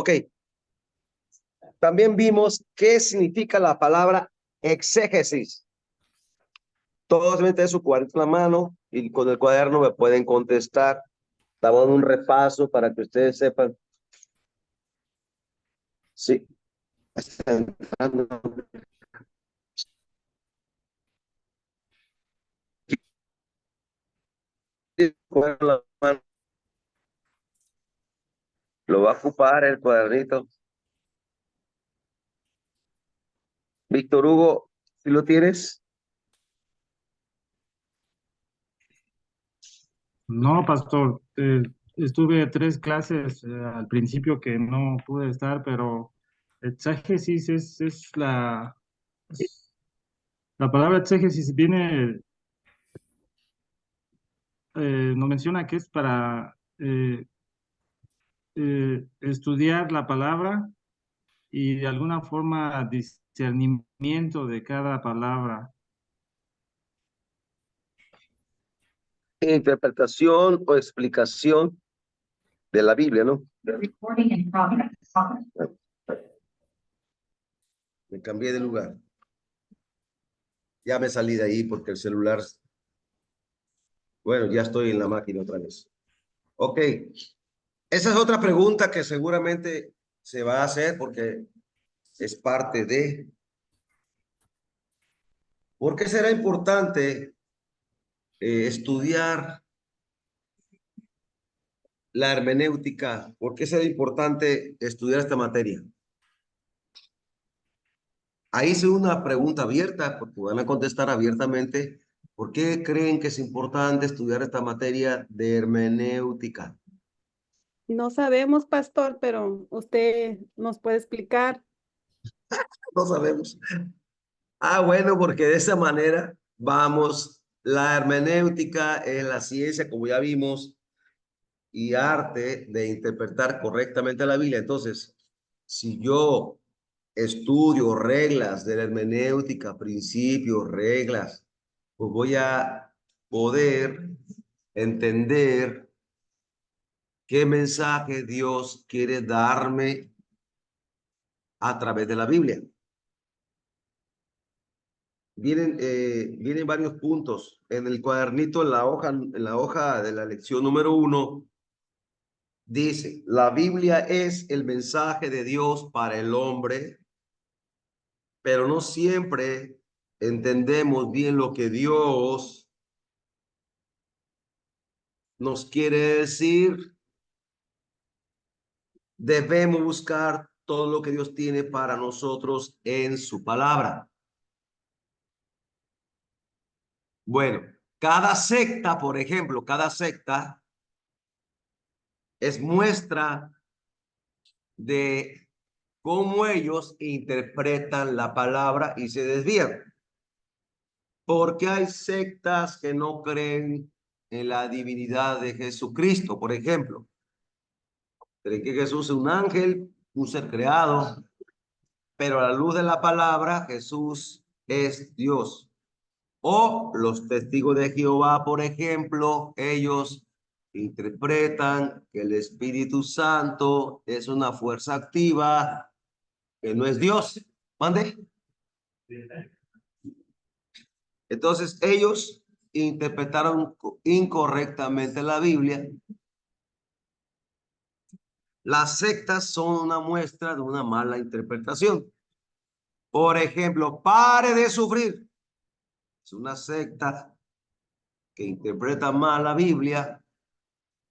Ok, también vimos qué significa la palabra exégesis. Todos meten su cuaderno en la mano y con el cuaderno me pueden contestar. Estamos en un repaso para que ustedes sepan. Sí. Lo va a ocupar el cuadernito. Víctor Hugo, ¿sí lo tienes? No, pastor, estuve 3 clases al principio que no pude estar, pero exégesis la palabra exégesis viene, nos menciona que es para estudiar la palabra y de alguna forma discernimiento de cada palabra. Interpretación o explicación de la Biblia, ¿no? Me cambié de lugar. Ya me salí de ahí porque el celular... Bueno, ya estoy en la máquina otra vez. Ok. Esa es otra pregunta que seguramente se va a hacer porque es parte de... ¿Por qué será importante estudiar la hermenéutica? ¿Por qué será importante estudiar esta materia? Ahí es una pregunta abierta, porque van a contestar abiertamente. ¿Por qué creen que es importante estudiar esta materia de hermenéutica? No sabemos, pastor, pero usted nos puede explicar. No sabemos. Ah, bueno, porque de esa manera vamos, la hermenéutica es la ciencia, como ya vimos, y arte de interpretar correctamente la Biblia. Entonces, si yo estudio reglas de la hermenéutica, principios, reglas, pues voy a poder entender qué mensaje Dios quiere darme a través de la Biblia. Vienen varios puntos. En el cuadernito, en la hoja de la lección número 1, dice, la Biblia es el mensaje de Dios para el hombre, pero no siempre entendemos bien lo que Dios nos quiere decir. Debemos buscar todo lo que Dios tiene para nosotros en su palabra. Bueno, cada secta, por ejemplo, cada secta es muestra de cómo ellos interpretan la palabra y se desvían. Porque hay sectas que no creen en la divinidad de Jesucristo, por ejemplo. Creen que Jesús es un ángel, un ser creado, pero a la luz de la palabra, Jesús es Dios. O los testigos de Jehová, por ejemplo, ellos interpretan que el Espíritu Santo es una fuerza activa, que no es Dios. ¿Mande? Entonces ellos interpretaron incorrectamente la Biblia. Las sectas son una muestra de una mala interpretación. Por ejemplo, pare de sufrir. Es una secta que interpreta mal la Biblia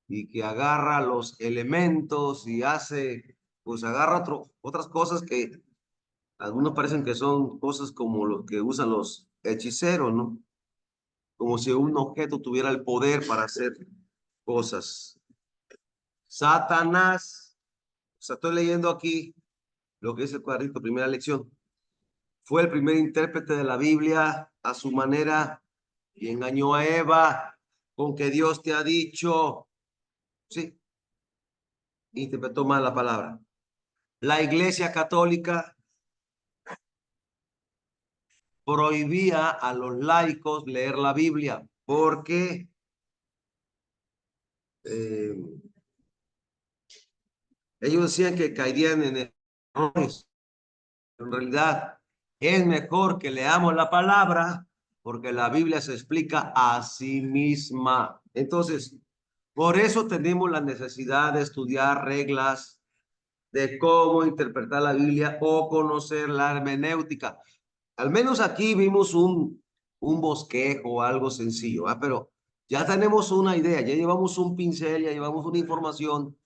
y que agarra los elementos y hace, pues agarra otras cosas que algunos parecen que son cosas como lo que usan los hechiceros, ¿no? Como si un objeto tuviera el poder para hacer cosas. Satanás, o sea, estoy leyendo aquí lo que dice el cuadrito, primera lección. Fue el primer intérprete de la Biblia a su manera y engañó a Eva con que Dios te ha dicho. Sí, interpretó mal la palabra. La Iglesia Católica prohibía a los laicos leer la Biblia porque Ellos decían que caerían en errores. En realidad, es mejor que leamos la palabra porque la Biblia se explica a sí misma. Entonces, por eso tenemos la necesidad de estudiar reglas de cómo interpretar la Biblia o conocer la hermenéutica. Al menos aquí vimos un bosquejo, algo sencillo, ¿ah? Pero ya tenemos una idea, ya llevamos un pincel, ya llevamos una información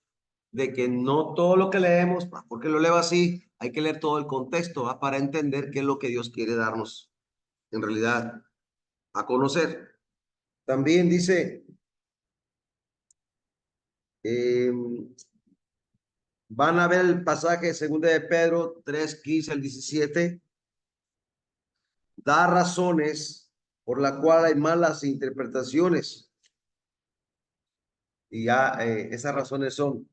de que no todo lo que leemos, porque lo leo así, hay que leer todo el contexto, ¿va? Para entender qué es lo que Dios quiere darnos en realidad a conocer. También dice, eh, van a ver el pasaje de 2 de Pedro 3:15 al 17, da razones por la cual hay malas interpretaciones. Y ya esas razones son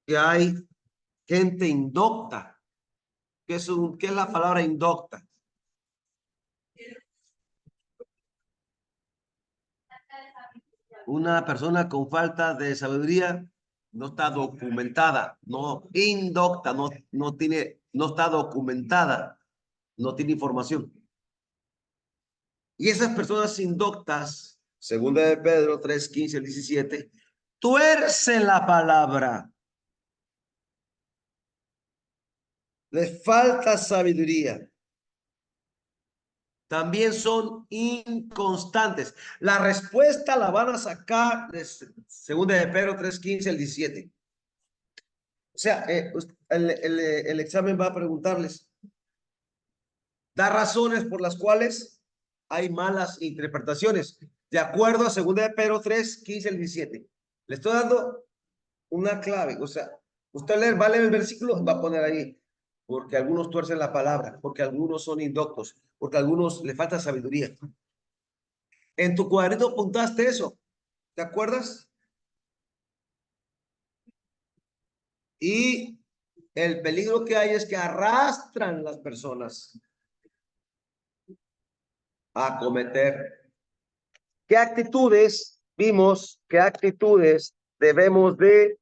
que hay gente indocta. ¿Qué es la palabra indocta? Una persona con falta de sabiduría no está documentada, no indocta, no está documentada, no tiene información. Y esas personas indoctas, segunda de Pedro 3:15 al 17, tuercen la palabra. Les falta sabiduría. También son inconstantes. La respuesta la van a sacar de segunda de Pedro 3:15 al 17. O sea, el examen va a preguntarles, da razones por las cuales hay malas interpretaciones, de acuerdo a 2 de Pedro 3:15 al 17. Le estoy dando una clave, o sea, usted va a leer el versículo, va a poner ahí, porque algunos tuercen la palabra, porque algunos son indoctos, porque a algunos le falta sabiduría. En tu cuadrito apuntaste eso, ¿te acuerdas? Y el peligro que hay es que arrastran las personas a cometer. ¿Qué actitudes vimos? ¿Qué actitudes debemos de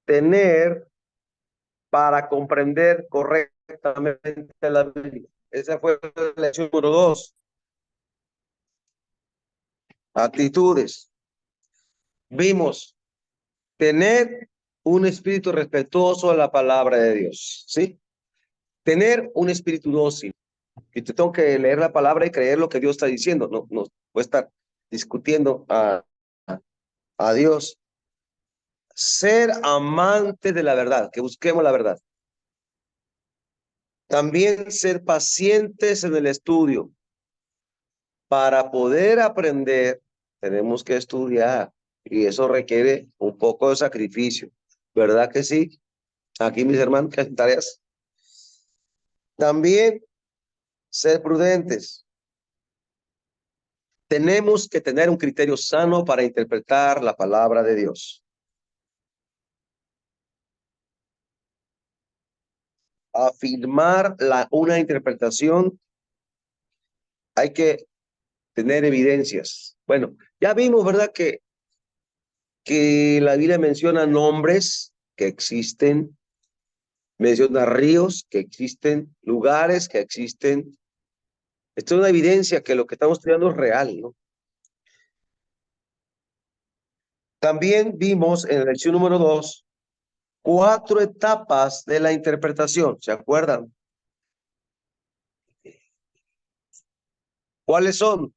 tener para comprender correctamente la Biblia? Esa fue la lección número 2. Actitudes. Vimos tener un espíritu respetuoso a la palabra de Dios, ¿sí? Tener un espíritu dócil. Y te tengo que leer la palabra y creer lo que Dios está diciendo. No voy a estar discutiendo a Dios. Ser amante de la verdad, que busquemos la verdad. También ser pacientes en el estudio. Para poder aprender, tenemos que estudiar y eso requiere un poco de sacrificio. ¿Verdad que sí? Aquí mis hermanos, ¿qué tareas? También ser prudentes. Tenemos que tener un criterio sano para interpretar la palabra de Dios. Afirmar una interpretación, hay que tener evidencias. Bueno, ya vimos, ¿verdad? Que la Biblia menciona nombres que existen, menciona ríos que existen, lugares que existen. Esto es una evidencia que lo que estamos estudiando es real, ¿no? También vimos en la lección número 2 4 etapas de la interpretación, ¿se acuerdan? ¿Cuáles son?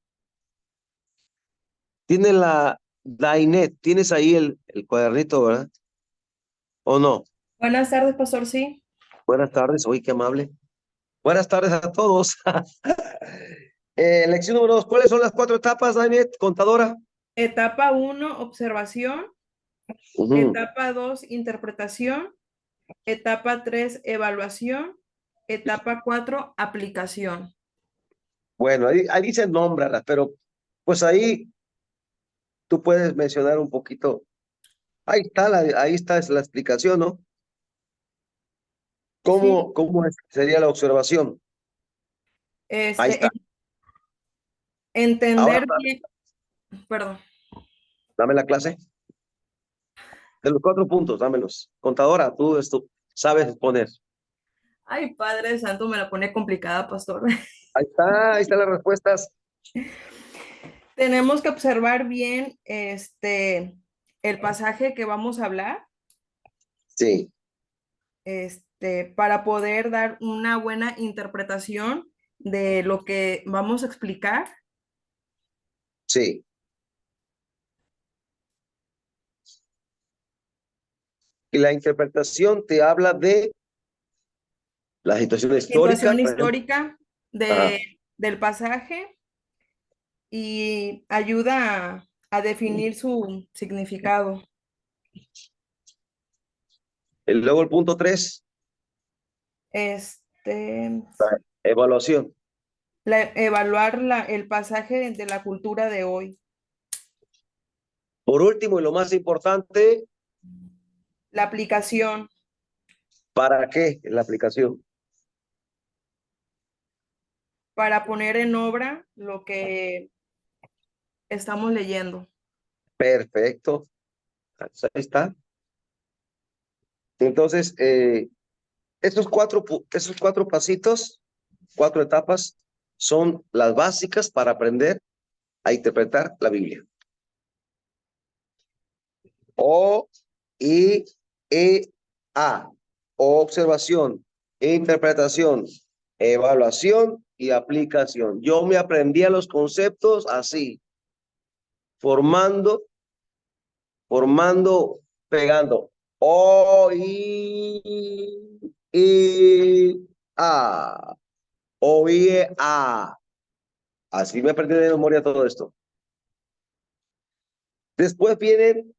Tiene la Dainet, tienes ahí el cuadernito, ¿verdad? ¿O no? Buenas tardes, pastor, sí. Buenas tardes, oye, qué amable. Buenas tardes a todos. Lección número 2, ¿cuáles son las 4 etapas, Dainet, contadora? Etapa 1, observación. Etapa 2, interpretación. Etapa 3, evaluación. Etapa 4, aplicación. Bueno, ahí dice nómbralas, pero pues ahí tú puedes mencionar un poquito. Ahí está la explicación, ¿no? Sí. ¿Cómo sería la observación? Ahí está. Ahora, Entender bien, perdón. Dame la clase. De los 4 puntos, dámelos. Contadora, tú sabes exponer. Ay, Padre Santo, me la pone complicada, pastor. Ahí están las respuestas. Tenemos que observar bien el pasaje que vamos a hablar, Sí, para poder dar una buena interpretación de lo que vamos a explicar. sí. Y la interpretación te habla de la situación histórica, Situación por ejemplo. histórica Ajá. del pasaje y ayuda a definir su significado. Y luego el punto 3, Este, evaluación. evaluar el pasaje de la cultura de hoy. Por último, y lo más importante, La aplicación. ¿para qué la aplicación? Para poner en obra lo que estamos leyendo. Perfecto. Ahí está. Entonces, esos 4 pasitos, 4 etapas, son las básicas para aprender a interpretar la Biblia. O, I, E, A. Observación, interpretación, evaluación y aplicación. Yo me aprendía los conceptos así, formando, pegando. O, I, A. O, I, A. Así me aprendí de memoria todo esto. Después vienen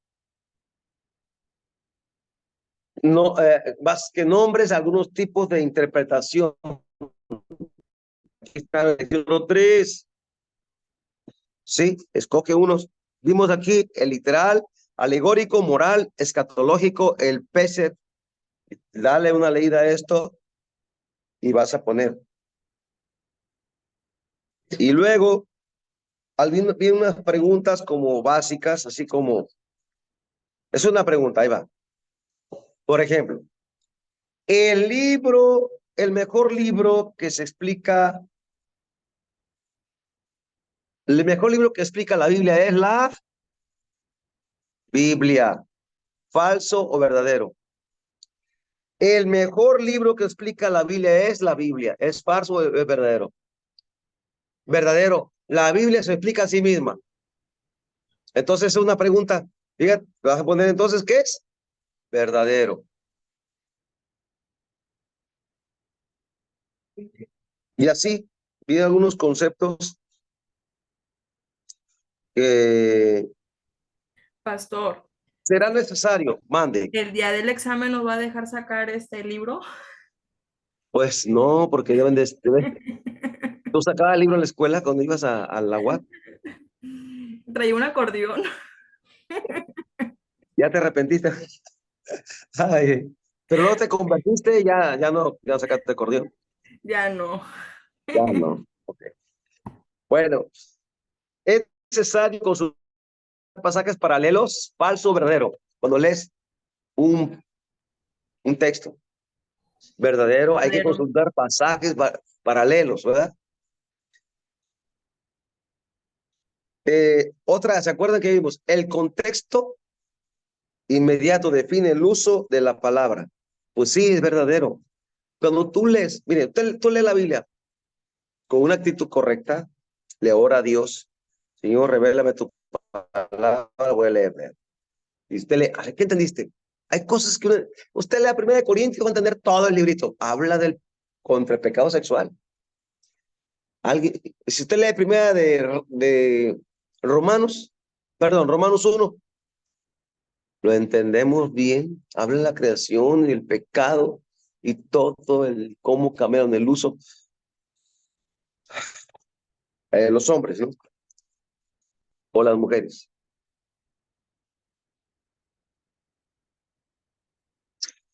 más que nombres, algunos tipos de interpretación. Aquí está el ejemplo 3. Sí, escoge unos. Vimos aquí el literal, alegórico, moral, escatológico, el PC. Dale una leída a esto y vas a poner. Y luego, vienen unas preguntas como básicas, así como, es una pregunta, ahí va. Por ejemplo, el mejor libro que se explica, el mejor libro que explica la Biblia es la Biblia. ¿Falso o verdadero? El mejor libro que explica la Biblia es la Biblia. ¿Es falso o es verdadero? Verdadero. La Biblia se explica a sí misma. Entonces es una pregunta. Fíjate, vas a poner entonces, ¿qué es? Verdadero. Y así, vienen algunos conceptos que Pastor, será necesario. Mande. ¿el día del examen nos va a dejar sacar este libro? Pues no, porque tú sacabas el libro en la escuela cuando ibas a la UAT. Traía un acordeón. Ya te arrepentiste. Ay, pero no te convertiste, ya sacaste acordeón. Ya no. Ya no. Okay. Bueno, es necesario consultar pasajes paralelos, falso o verdadero. Cuando lees un, texto verdadero, hay que Verdadero. consultar pasajes paralelos, ¿verdad? Otra, ¿se acuerdan que vimos? El contexto inmediato define el uso de la palabra. Pues sí, es verdadero. Cuando tú lees, mire, tú lees la Biblia con una actitud correcta, le ora a Dios, Señor, revélame tu palabra, voy a leer. Y usted lee, ¿qué entendiste? Hay cosas que usted lee a 1 Corintios y va a entender todo el librito. Habla contra el pecado sexual. Si usted lee primera de Romanos, perdón, Romanos 1, lo entendemos bien. Habla de la creación y el pecado y todo cómo cambiaron el uso. Los hombres, ¿no? O las mujeres.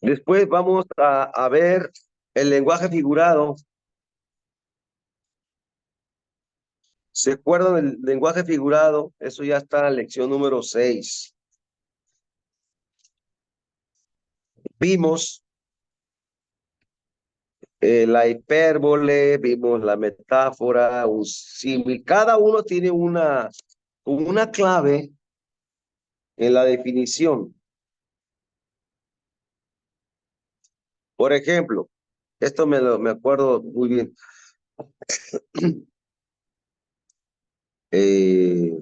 Después vamos a ver el lenguaje figurado. ¿Se acuerdan del lenguaje figurado? Eso ya está en la lección número 6. Vimos la hipérbole, vimos la metáfora, un símil. Cada uno tiene una clave en la definición. Por ejemplo, esto me acuerdo muy bien. ¿Qué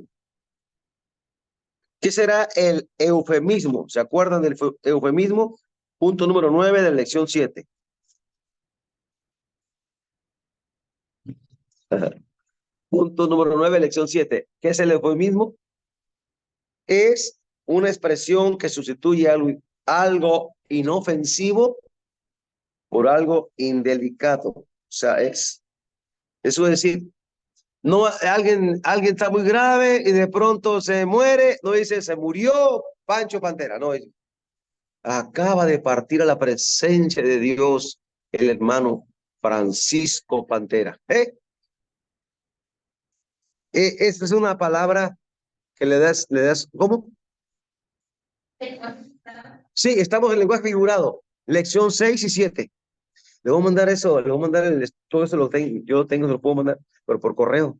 será el eufemismo? ¿Se acuerdan del eufemismo? Punto número 9 de la lección 7. Punto número 9, lección 7. ¿Qué es el eufemismo? Es una expresión que sustituye algo inofensivo por algo indelicado. O sea, eso es decir, no, alguien está muy grave y de pronto se muere, no dice se murió Pancho Pantera, no, acaba de partir a la presencia de Dios el hermano Francisco Pantera. Esa es una palabra que le das, ¿cómo? Sí, estamos en lenguaje figurado, lección 6 y 7. Le voy a mandar eso, le voy a mandar todo eso, yo lo tengo, se lo puedo mandar, pero por correo.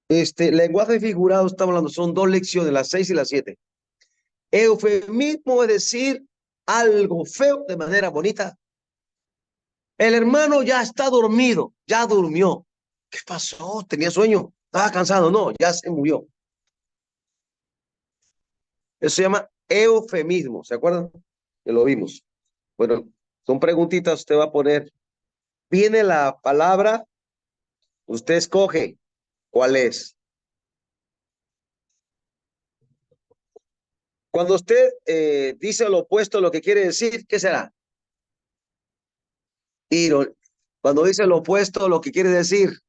Lenguaje figurado, estamos hablando, son 2 lecciones, las 6 y las 7. Eufemismo es decir algo feo de manera bonita. El hermano ya está dormido, ya durmió. ¿Qué pasó? Tenía sueño, estaba cansado, no, ya se murió. Eso se llama eufemismo, ¿se acuerdan? Que lo vimos. Bueno, son preguntitas, usted va a poner, viene la palabra, usted escoge cuál es. Cuando usted dice lo opuesto, lo que quiere decir, ¿qué será? Cuando dice lo opuesto, lo que quiere decir,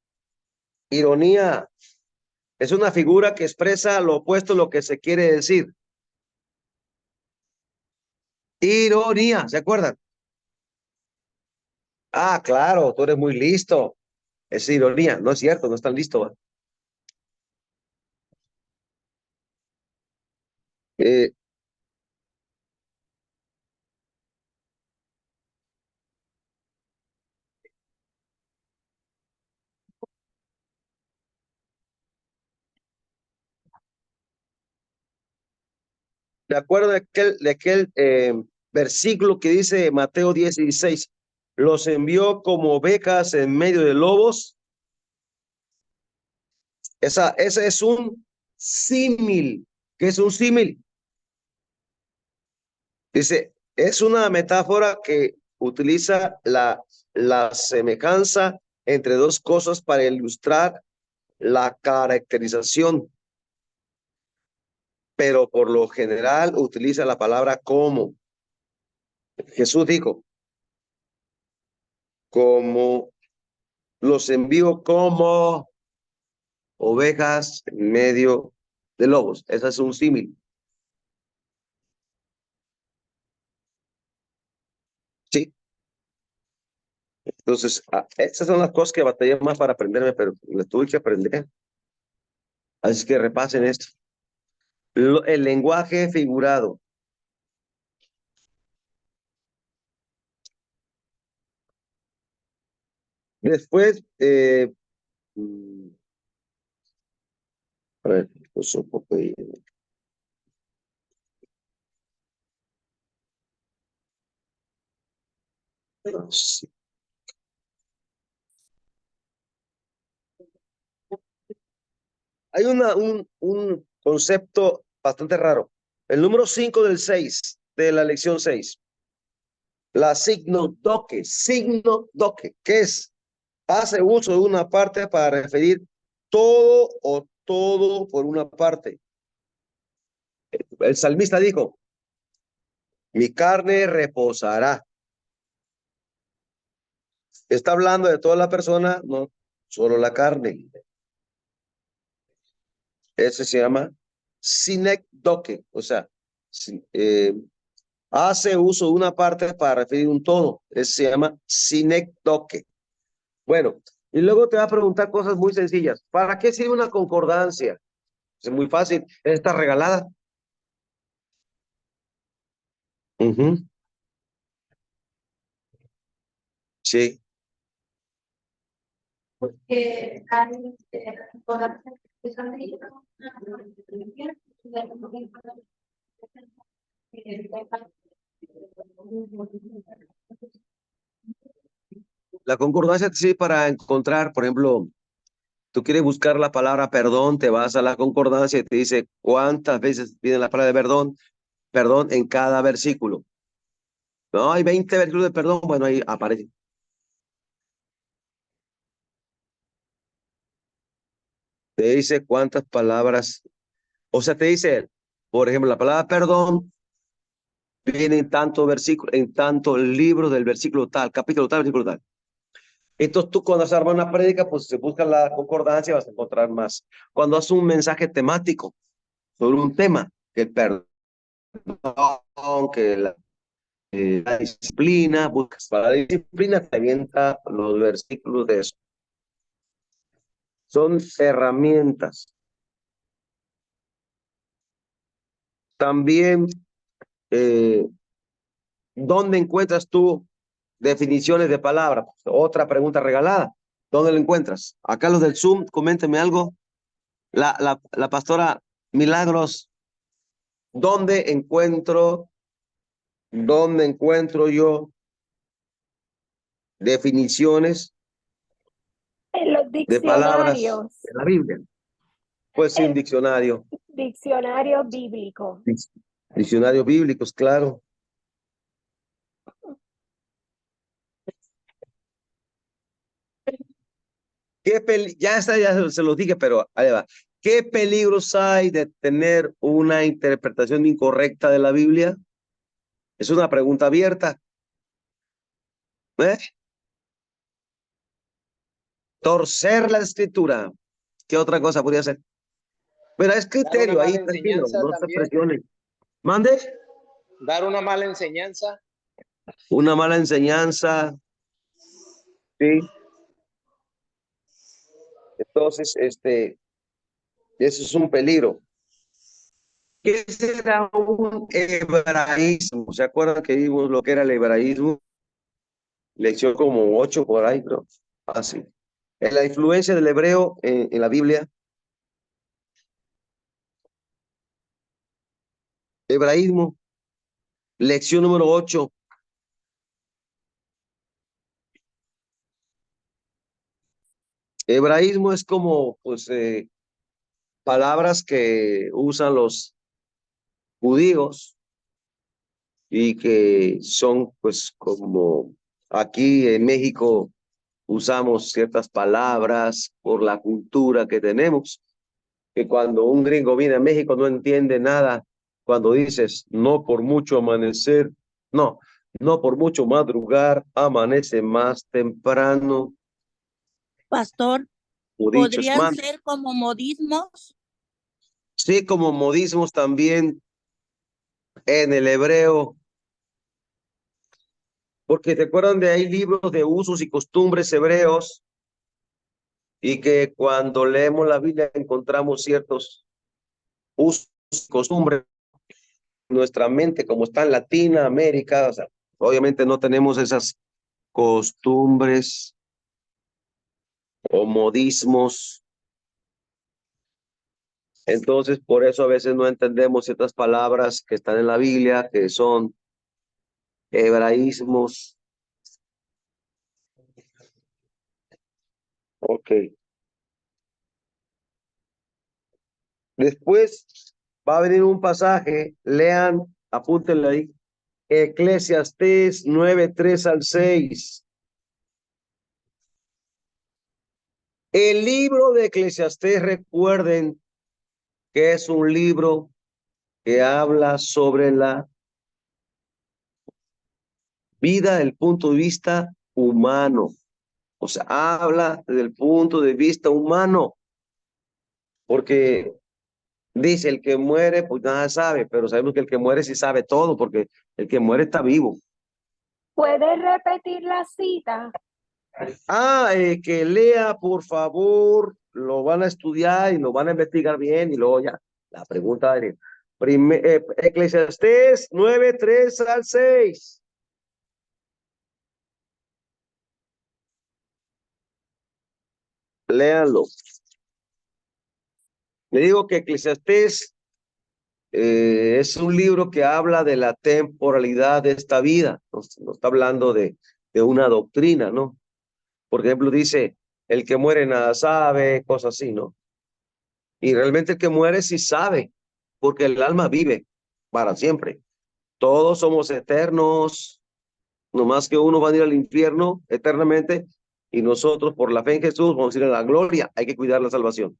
ironía, es una figura que expresa lo opuesto, lo que se quiere decir. Ironía, ¿se acuerdan? Ah, claro, tú eres muy listo. Es ironía, no es cierto, no es tan listo. ¿Va? Eh, de acuerdo de aquel versículo que dice Mateo 10:16, los envió como becas en medio de lobos. Ese es un símil. ¿Qué es un símil? Dice, es una metáfora que utiliza la semejanza entre dos cosas para ilustrar la caracterización, pero por lo general utiliza la palabra como. Jesús dijo, como los envío como ovejas en medio de lobos. Ese es un símil. ¿Sí? Entonces, esas son las cosas que batallé más para aprenderme, pero las tuve que aprender. Así que repasen esto. El lenguaje figurado. Después, a ver, pues un poco ahí. Sí. Hay un concepto bastante raro. El número 5 del 6, de la lección 6. La signo doque, ¿qué es? Hace uso de una parte para referir todo o todo por una parte. El salmista dijo, mi carne reposará. Está hablando de toda la persona, no solo la carne. Ese se llama sinecdoque, o sea, hace uso de una parte para referir un todo. Ese se llama sinecdoque. Bueno, Y luego te va a preguntar cosas muy sencillas. ¿Para qué sirve una concordancia? Es muy fácil. Está regalada. Ujú. Sí. Porque hay todas La concordancia te sirve para encontrar, por ejemplo, tú quieres buscar la palabra perdón, te vas a la concordancia y te dice cuántas veces viene la palabra de perdón en cada versículo. No, hay 20 versículos de perdón, bueno, ahí aparece. Te dice cuántas palabras, o sea, te dice, por ejemplo, la palabra perdón viene en tanto versículo, en tanto libro del versículo tal, capítulo tal, versículo tal. Entonces tú cuando vas a armar una prédica, pues se busca la concordancia, vas a encontrar más. Cuando haces un mensaje temático sobre un tema, que el perdón, que la disciplina, buscas para la disciplina, te avienta los versículos de eso. Son herramientas. También, ¿dónde encuentras tú definiciones de palabras? Otra pregunta regalada. ¿Dónde lo encuentras? Acá los del Zoom, coménteme algo. La pastora Milagros, ¿dónde encuentro yo definiciones en los de palabras diccionarios, de la Biblia? Pues sin el diccionario. diccionario bíblico. Diccionarios bíblicos, claro. Ya está, ya se lo dije, pero ahí va. ¿Qué peligros hay de tener una interpretación incorrecta de la Biblia? Es una pregunta abierta. ¿Eh? Torcer la escritura. ¿Qué otra cosa podría ser? Pero es criterio ahí, tranquilo, no se presione. ¿Mande? Dar una mala enseñanza. Una mala enseñanza. Sí. Entonces, eso es un peligro. ¿Qué será un hebraísmo? ¿Se acuerdan que vimos lo que era el hebraísmo? Lección como 8 por ahí, creo. Así. La influencia del hebreo en la Biblia. Hebraísmo. Lección número 8. Hebraísmo es como, pues, palabras que usan los judíos y que son, pues, como aquí en México usamos ciertas palabras por la cultura que tenemos, que cuando un gringo viene a México no entiende nada cuando dices no por mucho amanecer, no por mucho madrugar, amanece más temprano, Pastor, o dichos, ¿podrían ser como modismos? sí, como modismos también en el hebreo, porque te acuerdan de hay libros de usos y costumbres hebreos y que cuando leemos la Biblia encontramos ciertos usos y costumbres. Nuestra mente, como está en Latinoamérica, o sea, obviamente no tenemos esas costumbres o modismos. Entonces, por eso a veces no entendemos ciertas palabras que están en la Biblia, que son hebraísmos. Ok. Después va a venir un pasaje, lean, apúntenle ahí, Eclesiastés 9, 3 al 6. El libro de Eclesiastés, recuerden que es un libro que habla sobre la vida desde el punto de vista humano. O sea, habla desde el punto de vista humano, porque dice el que muere, pues nada sabe, pero sabemos que el que muere sí sabe todo, porque el que muere está vivo. ¿Puedes repetir la cita? Que lea, por favor, lo van a estudiar y lo van a investigar bien y luego ya, la pregunta de Eclesiastés 9, 3 al 6. Léanlo. Le digo que Eclesiastés es un libro que habla de la temporalidad de esta vida. No está hablando de una doctrina, ¿no? Por ejemplo, dice, el que muere nada sabe, cosas así, ¿no? Y realmente el que muere sí sabe, porque el alma vive para siempre. Todos somos eternos, no más que uno va a ir al infierno eternamente y nosotros por la fe en Jesús vamos a ir a la gloria. Hay que cuidar la salvación.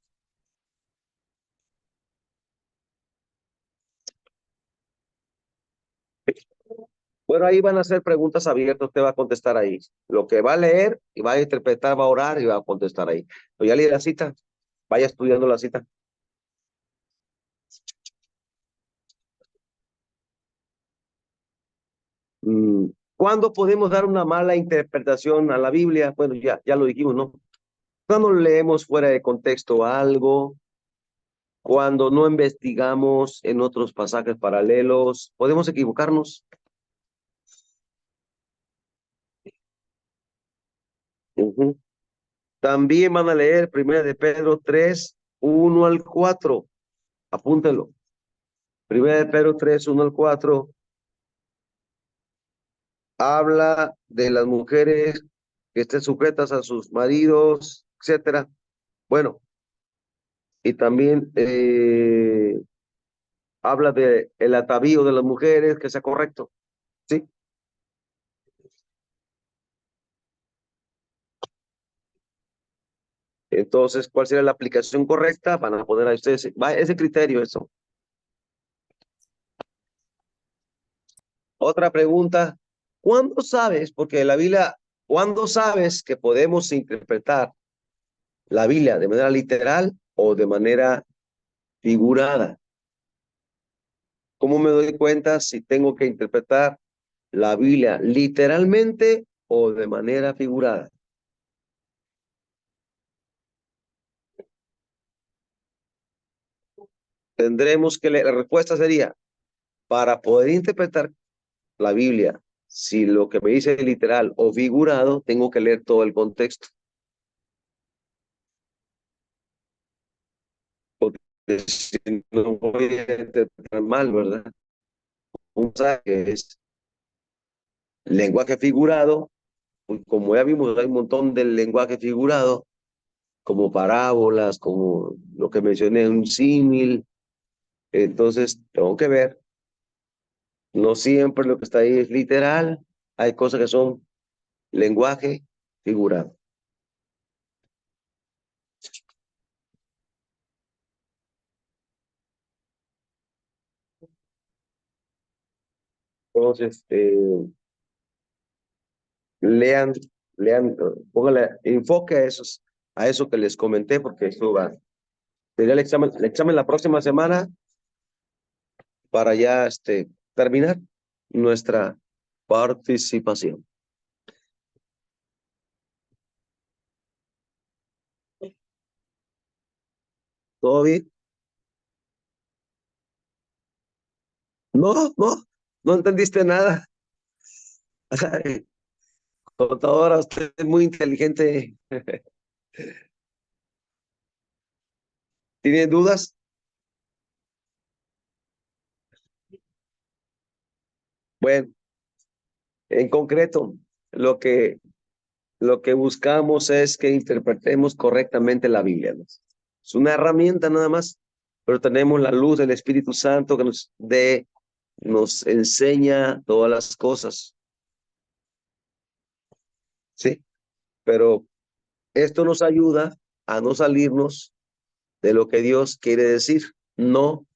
Bueno, ahí van a hacer preguntas abiertas, usted va a contestar ahí. Lo que va a leer y va a interpretar, va a orar y va a contestar ahí. Pero ya leí la cita, vaya estudiando la cita. ¿Cuándo podemos dar una mala interpretación a la Biblia? Bueno, ya lo dijimos, ¿no? Cuando leemos fuera de contexto algo, cuando no investigamos en otros pasajes paralelos, podemos equivocarnos. También van a leer 1 de Pedro 3, 1 al 4. Apúntenlo. 1 de Pedro 3, 1 al 4. Habla de las mujeres que estén sujetas a sus maridos, etcétera. Bueno, y también habla de el atavío de las mujeres, que sea correcto, ¿sí? Entonces, ¿cuál sería la aplicación correcta? Van a poner a ustedes, va ese criterio, eso. Otra pregunta, ¿cuándo sabes? Porque la Biblia, ¿cuándo sabes que podemos interpretar la Biblia de manera literal o de manera figurada? ¿Cómo me doy cuenta si tengo que interpretar la Biblia literalmente o de manera figurada? Tendremos que leer, la respuesta sería, para poder interpretar la Biblia, si lo que me dice es literal o figurado, tengo que leer todo el contexto. Porque si no voy a interpretar mal, ¿verdad? Un mensaje es lenguaje figurado, pues como ya vimos, hay un montón de lenguaje figurado, como parábolas, como lo que mencioné, un símil. Entonces, tengo que ver, no siempre lo que está ahí es literal, hay cosas que son lenguaje figurado. Entonces, lean, póngale enfoque a eso que les comenté, porque esto va. Sería el examen la próxima semana para ya terminar nuestra participación. ¿Todo bien? No entendiste nada. Ay, contadora, usted es muy inteligente. ¿Tiene dudas? Bueno, en concreto, lo que buscamos es que interpretemos correctamente la Biblia, ¿no? Es una herramienta nada más, pero tenemos la luz del Espíritu Santo que nos enseña todas las cosas, ¿sí? Pero esto nos ayuda a no salirnos de lo que Dios quiere decir, no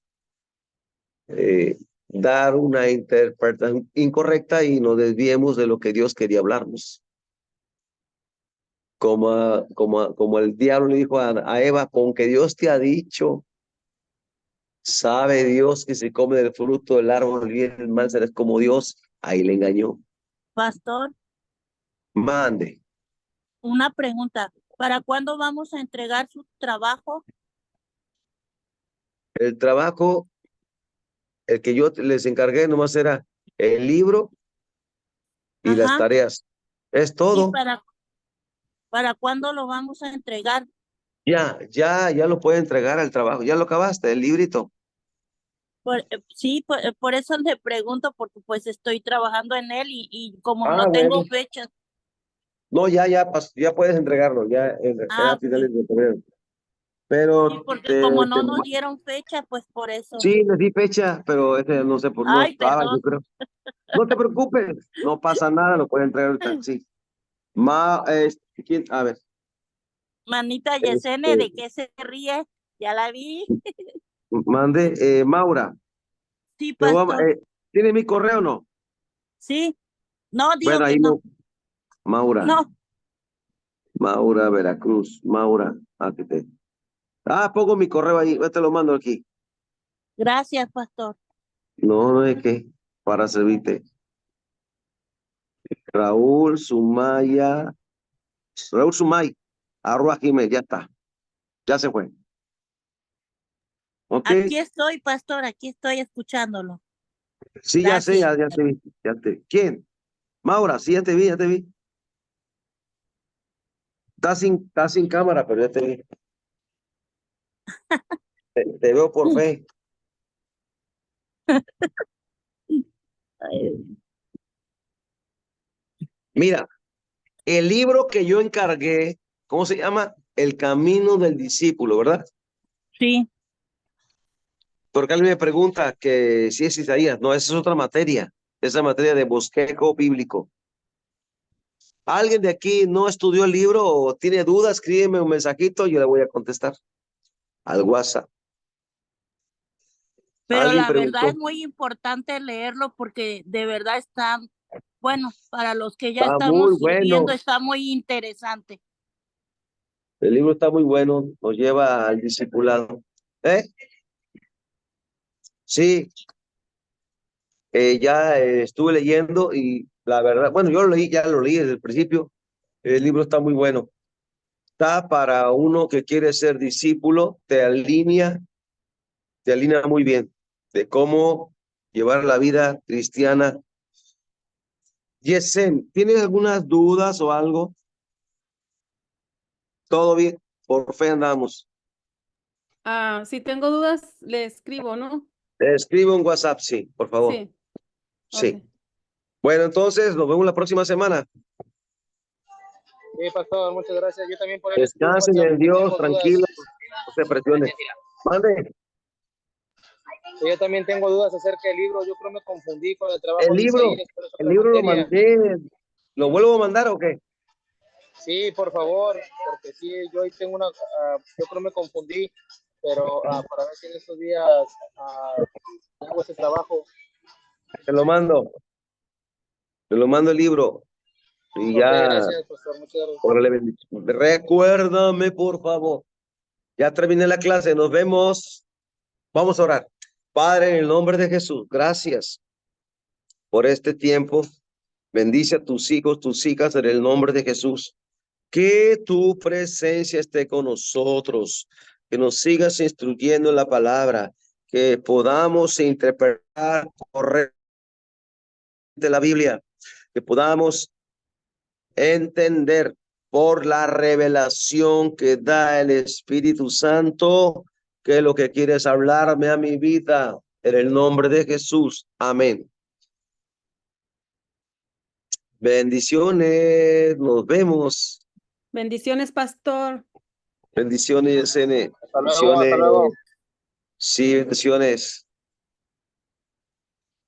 dar una interpretación incorrecta y nos desviemos de lo que Dios quería hablarnos. Como el diablo le dijo a Eva, con que Dios te ha dicho, sabe Dios que si come del fruto del árbol del bien y del mal serás como Dios, ahí le engañó. Pastor, Mande. una pregunta. ¿Para cuándo vamos a entregar su trabajo? El trabajo, el que yo les encargué nomás era el libro y las Ajá. tareas. Es ¿Y todo. para cuándo lo vamos a entregar? Ya lo puede entregar al trabajo. Ya lo acabaste, el librito. Sí, por eso le pregunto, porque pues estoy trabajando en él y como Ah, no tengo bueno. fechas. No, ya puedes entregarlo, ya Ah, a finales ok. de febrero. Sí, Pero porque como no nos dieron fecha, pues por eso. sí, les di fecha, pero ese no sé, no Ay, estaba, yo perdón. creo. No te preocupes, no pasa nada, lo pueden entregar ahorita, sí. ¿Quién? A ver, Manita Yesene, este, ¿de qué se ríe? Ya la vi. mande, Maura, Sí, te voy pastor. ¿tiene mi correo o no? Sí. No, digo Bueno, que ahí no. no, Maura, No. Veracruz, Maura, pongo mi correo ahí, yo te lo mando aquí. Gracias, pastor. No es que, para servirte. Raúl Sumaya, Raúl Sumay, @gmail, ya está, ya se fue. ¿Ok? Aquí estoy, pastor. Aquí estoy escuchándolo. Sí, ya sé, Gracias. ya te vi, ¿Quién? Maura, sí, ya te vi, ya te vi. Estás sin cámara, pero ya te vi. Te veo por fe. Ay, Mira, el libro que yo encargué, ¿cómo se llama? El camino del discípulo, ¿verdad? sí. Porque alguien me pregunta que si es Isaías. No, esa es otra materia. Esa materia de bosquejo bíblico. ¿Alguien de aquí no estudió el libro o tiene dudas? Escríbeme un mensajito y yo le voy a contestar al WhatsApp. Pero Alguien la verdad preguntó. es muy importante leerlo porque de verdad está, bueno, para los que ya Está estamos muy sirviendo, bueno. está muy interesante. El libro está muy bueno. Nos lleva al discipulado. ¿Eh? Sí, ya estuve leyendo y la verdad, bueno, yo ya lo leí desde el principio. El libro está muy bueno. Está para uno que quiere ser discípulo, te alinea muy bien de cómo llevar la vida cristiana. Yesen, ¿tienes algunas dudas o algo? Todo bien, por fe andamos. Si tengo dudas, le escribo, ¿no? Escribe un WhatsApp, sí, por favor. Sí, ok. Sí. Bueno, entonces nos vemos la próxima semana. Sí, pastor, muchas gracias. Yo también por él escribo un Descansen WhatsApp en porque Dios, tengo dudas. tranquilos, no se presionen. Mande. Yo también tengo dudas acerca del libro. Yo creo que me confundí con el trabajo El de libro, Isaías, pero es el otra libro lo materia. mandé. ¿Lo vuelvo a mandar o qué? Sí, por favor, porque sí, yo ahí tengo yo creo que me confundí, pero para ver si en estos días hago ese trabajo. Te lo mando. Te lo mando el libro. Y Ok, ya, gracias, pastor. Muchas gracias. órale, bendición. Recuérdame, por favor. Ya terminé la clase, nos vemos. Vamos a orar. Padre, en el nombre de Jesús, gracias por este tiempo. Bendice a tus hijos, tus hijas, en el nombre de Jesús. Que tu presencia esté con nosotros, que nos sigas instruyendo en la palabra, que podamos interpretar correctamente la Biblia, que podamos entender por la revelación que da el Espíritu Santo, que es lo que quieres hablarme a mi vida, en el nombre de Jesús. Amén. Bendiciones, nos vemos. Bendiciones, pastor. Bendiciones, N. Hasta luego, hasta Bendiciones. luego. Sí, bendiciones.